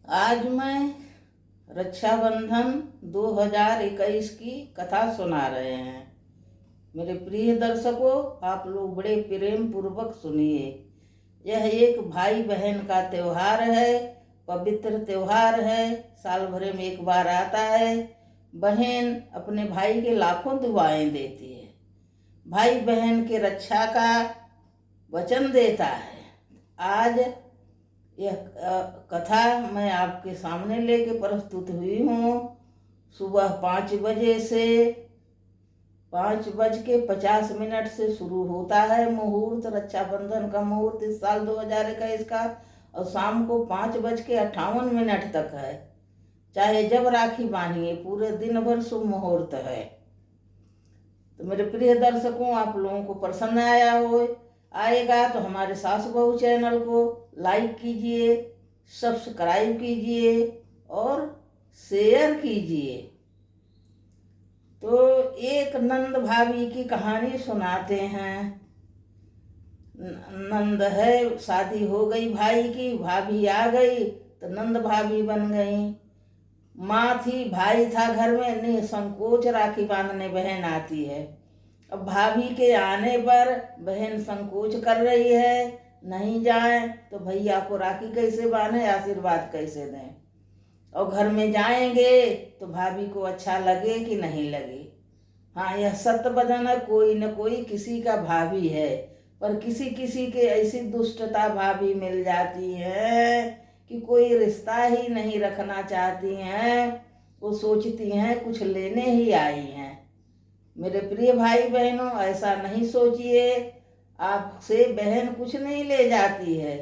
आज मैं रक्षाबंधन 2021 की कथा सुना रहे हैं। मेरे प्रिय दर्शकों, आप लोग बड़े प्रेम पूर्वक सुनिए। यह एक भाई बहन का त्योहार है, पवित्र त्योहार है। साल भर में एक बार आता है। बहन अपने भाई के लाखों दुआएं देती है, भाई बहन के रक्षा का वचन देता है। आज यह कथा मैं आपके सामने लेके प्रस्तुत हुई हूँ। सुबह 5 बजे से 5:50 से शुरू होता है मुहूर्त। रक्षाबंधन का मुहूर्त इस साल 2021 का, और शाम को 5:58 तक है। चाहे जब राखी बांधिए, पूरे दिन भर शुभ मुहूर्त है। तो मेरे प्रिय दर्शकों, आप लोगों को पसंद आएगा तो हमारे सास बहू चैनल को लाइक कीजिए, सब्सक्राइब कीजिए और शेयर कीजिए। तो एक नंद भाभी की कहानी सुनाते हैं। नंद है, शादी हो गई भाई की, भाभी आ गई तो नंद भाभी बन गई। माँ थी, भाई था घर में, निसंकोच राखी बांधने बहन आती है। अब भाभी के आने पर बहन संकोच कर रही है, नहीं जाए तो भैया को राखी कैसे बांधे, आशीर्वाद कैसे दें। और घर में जाएंगे तो भाभी को अच्छा लगे कि नहीं लगे। हाँ, यह सत्य वचन है, कोई न कोई किसी का भाभी है, पर किसी किसी के ऐसी दुष्टता भाभी मिल जाती है कि कोई रिश्ता ही नहीं रखना चाहती हैं। वो सोचती हैं कुछ लेने ही आई हैं। मेरे प्रिय भाई बहनों, ऐसा नहीं सोचिए। आपसे बहन कुछ नहीं ले जाती है।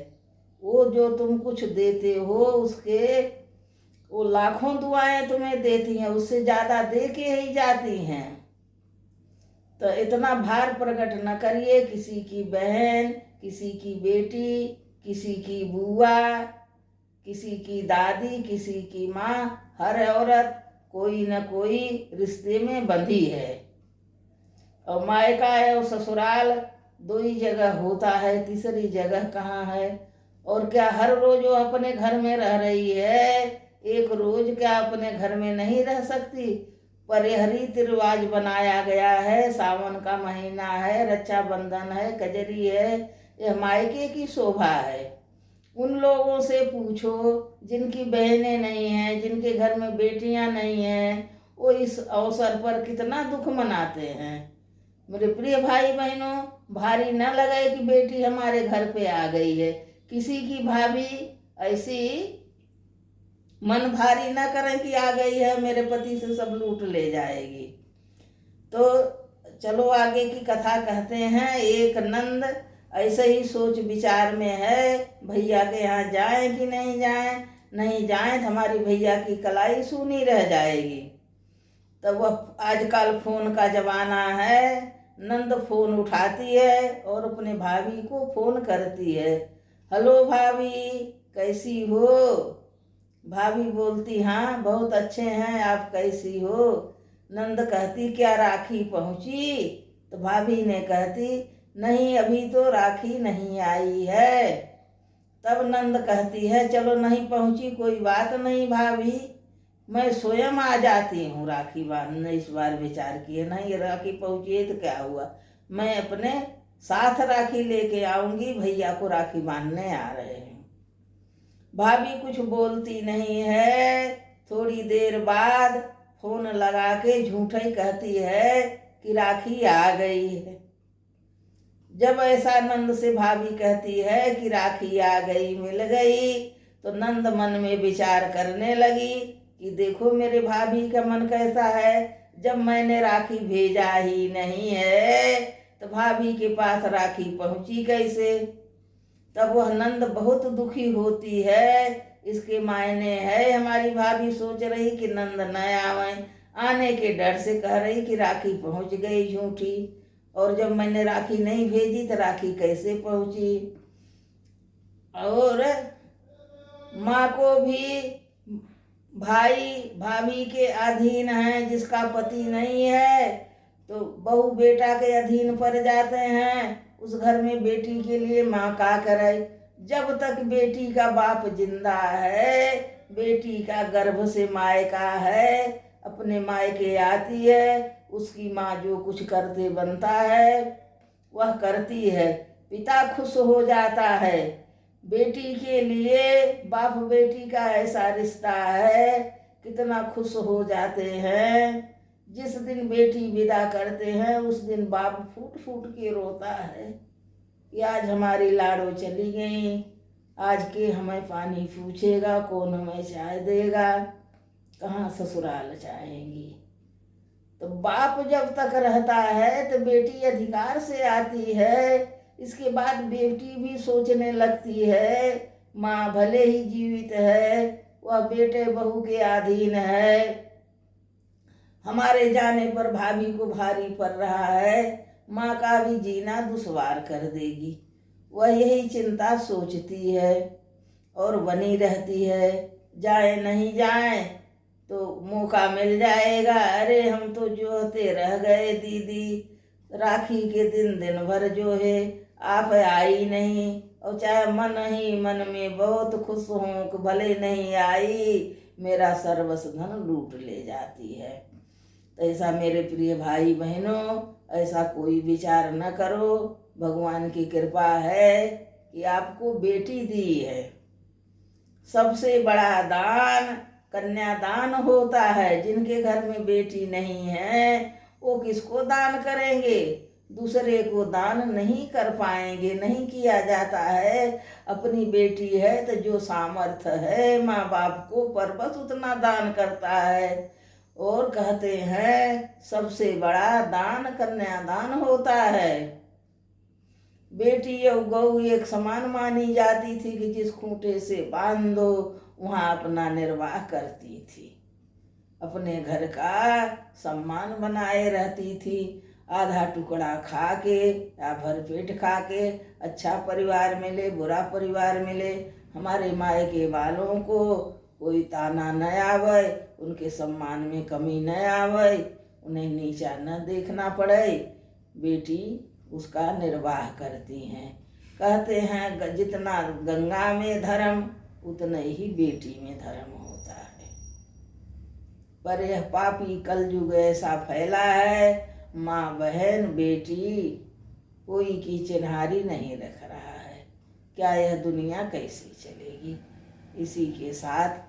वो जो तुम कुछ देते हो, उसके वो लाखों दुआएं तुम्हें देती हैं, उससे ज़्यादा दे के ही जाती हैं। तो इतना भार प्रकट न करिए। किसी की बहन, किसी की बेटी, किसी की बुआ, किसी की दादी, किसी की माँ, हर औरत कोई न कोई रिश्ते में बंधी है। और मायका और ससुराल दो ही जगह होता है, तीसरी जगह कहाँ है। और क्या हर रोज वो अपने घर में रह रही है? एक रोज क्या अपने घर में नहीं रह सकती? पर यह रीति रिवाज बनाया गया है। सावन का महीना है, रक्षाबंधन है, कजरी है, यह मायके की शोभा है। उन लोगों से पूछो जिनकी बहनें नहीं हैं, जिनके घर में बेटियां नहीं हैं, वो इस अवसर पर कितना दुख मनाते हैं। मेरे प्रिय भाई बहनों, भारी न लगे कि बेटी हमारे घर पे आ गई है। किसी की भाभी ऐसी मन भारी न करें कि आ गई है, मेरे पति से सब लूट ले जाएगी। तो चलो आगे की कथा कहते हैं। एक नंद ऐसे ही सोच विचार में है, भैया के यहाँ जाएं कि नहीं जाएं। नहीं जाएं तो हमारी भैया की कलाई सूनी रह जाएगी। तब वह आजकल फोन का जमाना है। नंद फोन उठाती है और अपने भाभी को फोन करती है। हेलो भाभी, कैसी हो? भाभी बोलती, हाँ बहुत अच्छे हैं, आप कैसी हो? नंद कहती, क्या राखी पहुंची? तो भाभी ने कहती, नहीं अभी तो राखी नहीं आई है। तब नंद कहती है, चलो नहीं पहुंची कोई बात नहीं भाभी, मैं स्वयं आ जाती हूँ राखी बांधने। इस बार विचार किए, नहीं राखी पहुंची है तो क्या हुआ, मैं अपने साथ राखी लेके आऊंगी, भैया को राखी बांधने आ रहे हैं। भाभी कुछ बोलती नहीं है। थोड़ी देर बाद फोन लगा के झूठे कहती है कि राखी आ गई है। जब ऐसा नंद से भाभी कहती है कि राखी आ गई, मिल गई, तो नंद मन में विचार करने लगी कि देखो मेरे भाभी का मन कैसा है। जब मैंने राखी भेजा ही नहीं है तो भाभी के पास राखी पहुंची कैसे? तब वह नंद बहुत दुखी होती है। इसके मायने है हमारी भाभी सोच रही कि नंद न आवे, आने के डर से कह रही कि राखी पहुंच गई झूठी, और जब मैंने राखी नहीं भेजी तो राखी कैसे पहुंची। और माँ को भी भाई भाभी के अधीन है। जिसका पति नहीं है तो बहू बेटा के अधीन पड़ जाते हैं। उस घर में बेटी के लिए माँ का करे? जब तक बेटी का बाप जिंदा है, बेटी का गर्भ से मायका है, अपने मायके आती है, उसकी माँ जो कुछ करते बनता है वह करती है, पिता खुश हो जाता है। बेटी के लिए बाप बेटी का ऐसा रिश्ता है, कितना खुश हो जाते हैं। जिस दिन बेटी विदा करते हैं उस दिन बाप फूट फूट के रोता है कि आज हमारी लाड़ो चली गई, आज के हमें पानी पूछेगा, कौन हमें चाय देगा, कहाँ ससुराल जाएंगी। तो बाप जब तक रहता है तो बेटी अधिकार से आती है, इसके बाद बेटी भी सोचने लगती है माँ भले ही जीवित है, वह बेटे बहू के अधीन है, हमारे जाने पर भाभी को भारी पड़ रहा है, माँ का भी जीना दुश्वार कर देगी। वह यही चिंता सोचती है और बनी रहती है, जाए नहीं जाए तो मौका मिल जाएगा। अरे हम तो जोहते रह गए दीदी, राखी के दिन दिन भर जो है आप आई नहीं, और चाहे मन ही मन में बहुत खुश हूँ कि भले नहीं आई, मेरा सर्वस्व धन लूट ले जाती है। तो ऐसा मेरे प्रिय भाई बहनों, ऐसा कोई विचार न करो। भगवान की कृपा है कि आपको बेटी दी है। सबसे बड़ा दान कन्यादान होता है। जिनके घर में बेटी नहीं है वो किसको दान करेंगे, दूसरे को दान नहीं कर पाएंगे, नहीं किया जाता है। अपनी बेटी है तो जो सामर्थ्य है माँ बाप को पर बस उतना दान करता है। और कहते हैं सबसे बड़ा दान कन्यादान होता है। बेटी और गऊ एक समान मानी जाती थी कि जिस खूंटे से बांध दो वहाँ अपना निर्वाह करती थी, अपने घर का सम्मान बनाए रहती थी। आधा टुकड़ा खा के या भरपेट खा के, अच्छा परिवार मिले बुरा परिवार मिले, हमारे मायके वालों को कोई ताना न आवे, उनके सम्मान में कमी न आवे, उन्हें नीचा न देखना पड़े, बेटी उसका निर्वाह करती हैं। कहते हैं जितना गंगा में धर्म उतना ही बेटी में धर्म होता है। पर यह पापी कलयुग ऐसा फैला है, माँ बहन बेटी कोई की चिन्हारी नहीं रख रहा है। क्या यह दुनिया कैसी चलेगी। इसी के साथ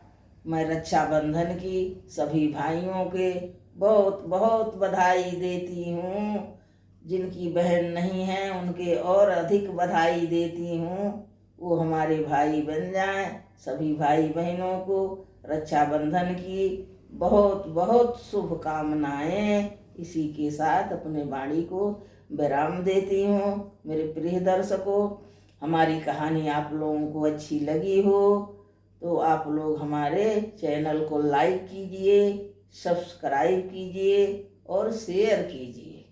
मैं रक्षाबंधन की सभी भाइयों के बहुत बहुत बधाई देती हूँ। जिनकी बहन नहीं है उनके और अधिक बधाई देती हूँ, वो हमारे भाई बन जाएं। सभी भाई बहनों को रक्षाबंधन की बहुत बहुत शुभकामनाएं। इसी के साथ अपने वाणी को विराम देती हूँ। मेरे प्रिय दर्शकों, हमारी कहानी आप लोगों को अच्छी लगी हो तो आप लोग हमारे चैनल को लाइक कीजिए, सब्सक्राइब कीजिए और शेयर कीजिए।